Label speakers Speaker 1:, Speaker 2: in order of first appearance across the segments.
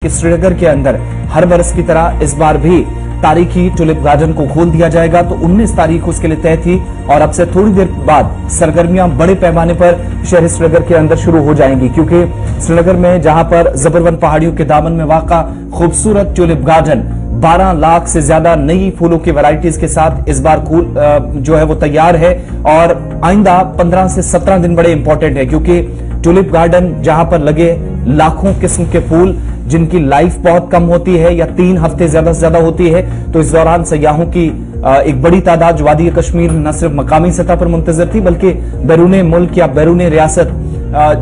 Speaker 1: कि श्रीनगर के अंदर हर बरस की तरह इस बार भी तारीखी टुलिप गार्डन को खोल दिया जाएगा। तो 19 तारीख उसके लिए तय थी और अब से थोड़ी देर बाद सरगर्मियां बड़े पैमाने पर शहर श्रीनगर के अंदर शुरू हो जाएंगी, क्योंकि श्रीनगर में जहां पर जबरवन पहाड़ियों के दामन में वाक़ा खूबसूरत टुलिप गार्डन 12 लाख से ज्यादा नई फूलों की वैरायटीज के साथ इस बार जो है वो तैयार है। और आइंदा 15 से 17 दिन बड़े इंपॉर्टेंट है, क्योंकि टुलिप गार्डन जहां पर लगे लाखों किस्म के फूल जिनकी लाइफ बहुत कम होती है या 3 हफ्ते ज्यादा से ज्यादा होती है, तो इस दौरान सयाहों की एक बड़ी तादाद वादी कश्मीर न सिर्फ मकामी सतह पर मुंतजर थी, बल्कि बैरून मुल्क या बैरून रियासत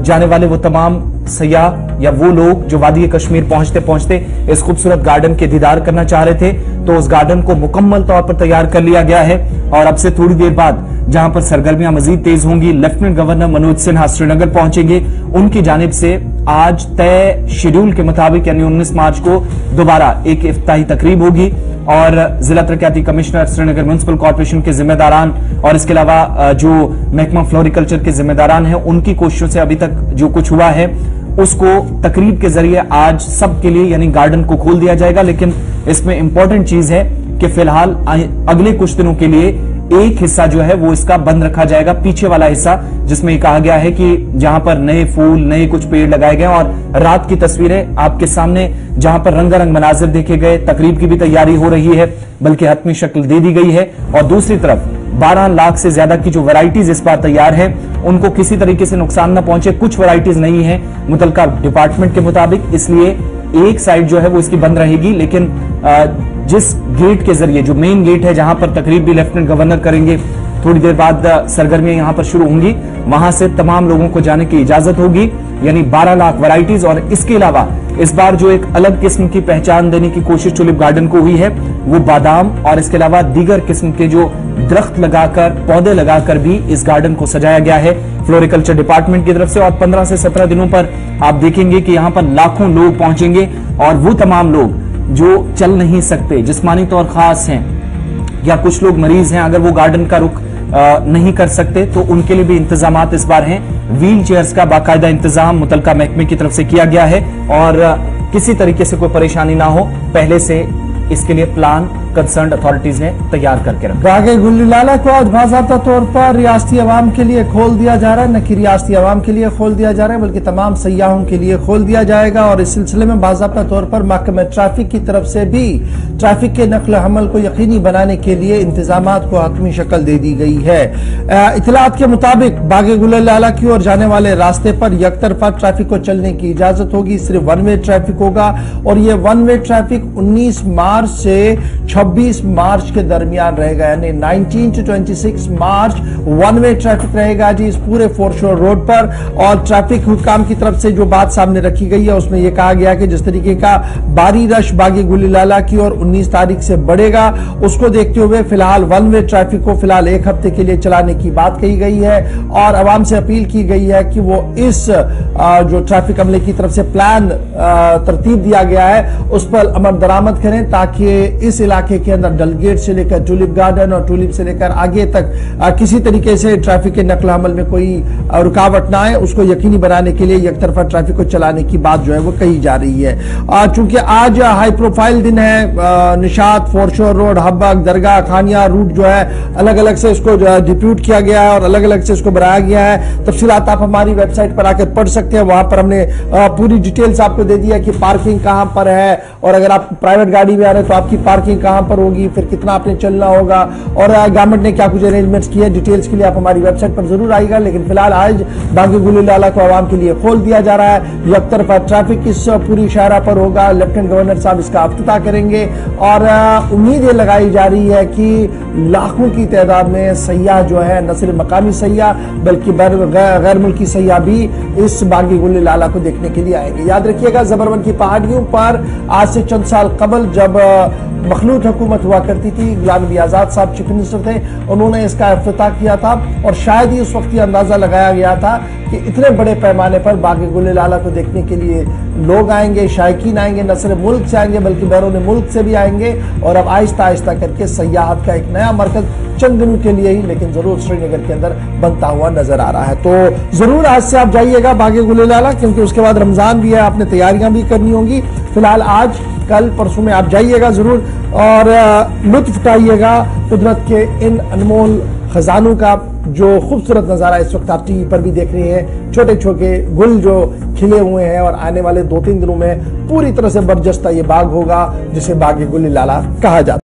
Speaker 1: जाने वाले वो तमाम सयाह या वो लोग जो वादी कश्मीर पहुंचते पहुंचते इस खूबसूरत गार्डन के दीदार करना चाह रहे थे। तो उस गार्डन को मुकम्मल तौर पर तैयार कर लिया गया है और अब से थोड़ी देर बाद जहां पर सरगर्मियां मजीद तेज होंगी, लेफ्टिनेंट गवर्नर मनोज सिन्हा श्रीनगर पहुंचेंगे। उनकी जानिब से आज तय शेड्यूल के मुताबिक यानी 19 मार्च को दोबारा एक इफ्ताही तकरीब होगी और जिला तरक्याती कमिश्नर श्रीनगर म्युनिसिपल कॉर्पोरेशन के जिम्मेदारान और इसके अलावा जो महकमा फ्लोरिकल्चर के जिम्मेदारान हैं, उनकी कोशिशों से अभी तक जो कुछ हुआ है उसको तकरीब के जरिए आज सबके लिए यानी गार्डन को खोल दिया जाएगा। लेकिन इसमें इंपॉर्टेंट चीज है कि फिलहाल अगले कुछ दिनों के लिए एक हिस्सा जो है वो इसका बंद रखा जाएगा, पीछे वाला हिस्सा, जिसमें ये कहा गया है कि जहां पर नए फूल नए कुछ पेड़ लगाए गए और रात की तस्वीरें आपके सामने जहां पर रंगारंग मनाजिर देखे गए, तकरीब की भी तैयारी हो रही है, बल्कि हतमी शक्ल दे दी गई है। और दूसरी तरफ 12 लाख से ज्यादा की जो वैरायटीज इस बार तैयार है उनको किसी तरीके से नुकसान न पहुंचे। कुछ वैरायटीज नहीं है मुतलका डिपार्टमेंट के मुताबिक, इसलिए एक साइड जो है वो इसकी बंद रहेगी। लेकिन जिस गेट के जरिए जो मेन गेट है जहां पर तकरीब भी लेफ्टिनेंट गवर्नर करेंगे, थोड़ी देर बाद सरगर्मियां यहां पर शुरू होंगी, वहां से तमाम लोगों को जाने की इजाजत होगी, यानी 12 लाख वैरायटीज। और इसके अलावा इस बार जो एक अलग किस्म की पहचान देने की कोशिश टुलिप गार्डन को हुई है वो बादाम और इसके अलावा दीगर किस्म के जो दरख्त लगाकर पौधे लगाकर भी इस गार्डन को सजाया गया है फ्लोरिकल्चर डिपार्टमेंट की तरफ से। और 15 से 17 दिनों पर आप देखेंगे कि यहां पर लाखों लोग पहुंचेंगे और वो तमाम लोग जो चल नहीं सकते, जिस्मानी तौर खास हैं या कुछ लोग मरीज हैं, अगर वो गार्डन का रुख नहीं कर सकते तो उनके लिए भी इंतजामात इस बार हैं। व्हील चेयर्स का बाकायदा इंतजाम मुतलका महकमे की तरफ से किया गया है और किसी तरीके से कोई परेशानी ना हो, पहले से इसके लिए प्लान कंसर्न्ड अथॉरिटीज ने तैयार करके रखा।
Speaker 2: बागे गुलिलाला को आज बाज़ाब्ता तौर पर रियासती अवाम के लिए खोल दिया जा रहा है। न कि रियासती अवाम के लिए खोल दिया जा रहा है बल्कि तमाम सयाहों के लिए खोल दिया जाएगा। और इस सिलसिले में बाज़ाब्ता तौर पर महकमा ट्रैफिक की तरफ से भी ट्रैफिक के नकल हमल को यकीनी बनाने के लिए इंतजामात को हतमी शक्ल दे दी गई है। इतलात के मुताबिक बागे गुलिलाला की ओर जाने वाले रास्ते पर यकतरफा ट्रैफिक को चलने की इजाजत होगी, सिर्फ वन वे ट्रैफिक होगा। और ये वन वे ट्रैफिक 19 मार्च से 26 मार्च के दरमियान रहेगा, यानी 19 to 26 March one way traffic रहेगा जी इस पूरे फोरशोर रोड पर। और ट्रैफिक हुकाम की तरफ से जो बात सामने रखी गई है उसमें यह कहा गया कि जिस तरीके का भारी रश बागे गुलिलाला की और 19 तारीख से बढ़ेगा, उसको देखते हुए फिलहाल वन वे ट्रैफिक को फिलहाल एक हफ्ते के लिए चलाने की बात कही गई है। और आवाम से अपील की गई है कि वो इस जो ट्रैफिक अमले की तरफ से प्लान तरतीब दिया गया है उस पर अमल दरामद करें, ताकि इस इलाके के अंदर डलगेट से लेकर टुलिप गार्डन और टुलिप से लेकर आगे तक किसी तरीके से ट्रैफिक के नकल हमल में कोई रुकावट ना आए, उसको यकीनी बनाने के लिए यकतरफा ट्रैफिक को चलाने की बात जो है वो कही जा रही है। चूंकि आज हाई प्रोफाइल दिन है, निशात, फोरशोर रोड, हब्बक, दरगाह, खानिया रूट जो है अलग अलग से इसको डिप्यूट किया गया है और अलग अलग से इसको बनाया गया है। तफसीलात आप हमारी वेबसाइट पर आकर पढ़ सकते हैं, वहां पर हमने पूरी डिटेल्स आपको दे दी है कि पार्किंग कहां पर है और अगर आप प्राइवेट गाड़ी में आ रहे हैं तो आपकी पार्किंग कहां पर होगी, फिर कितना आपने चलना होगा और गवर्नमेंट ने क्या कुछ अरेंजमेंट्स किए। डिटेल्स के लिए आप हमारी वेबसाइट पर जरूर आएगा। लेकिन फिलहाल आज बागे गुलिलाला को आवाम के लिए खोल दिया जा रहा है। यकतरफा ट्रैफिक इस पूरी शाहरा पर होगा, लेफ्टिनेंट गवर्नर साहब इसका अफ्तिताह करेंगे और उम्मीद ये लगाई जा रही है कि लाखों की तादाद में सयाह जो है, न सिर्फ मकामी सयाह बल्कि गैर मुल्की सयाह भी इस बागे गुलिलाला को देखने के लिए आएंगे। याद रखिएगा, जबरवन की पहाड़ियों पर आज से चंद साल कबल जब मखलूत हुकूमत हुआ करती थी, गुलाम नबी आजाद साहब चीफ मिनिस्टर थे, उन्होंने इसका इफ्तिताह किया था और शायद ही उस वक्त ये अंदाजा लगाया गया था कि इतने बड़े पैमाने पर बाग गुल लाला को देखने के लिए लोग आएंगे, शायकीन आएंगे, न सिर्फ मुल्क से आएंगे बल्कि बैरून मुल्क से भी आएंगे। और अब आहिस्ता आहिस्ता करके सयाहत का एक नया मरकज चंद दिनों के लिए ही लेकिन जरूर श्रीनगर के अंदर बनता हुआ नजर आ रहा है। तो जरूर आज से आप जाइएगा बाग गुल लाला, क्योंकि उसके बाद रमजान भी है, आपने तैयारियां भी करनी होंगी। फिलहाल आज कल परसों में आप जाइएगा जरूर और लुत्फ उठाइएगा कुदरत के इन अनमोल खजानों का। जो खूबसूरत नज़ारा इस वक्त आप टीवी पर भी देख रहे हैं, छोटे छोटे गुल जो खिले हुए हैं और आने वाले 2-3 दिनों में पूरी तरह से बरजस्ता ये बाग होगा जिसे बाग गुल लाला कहा जाता है।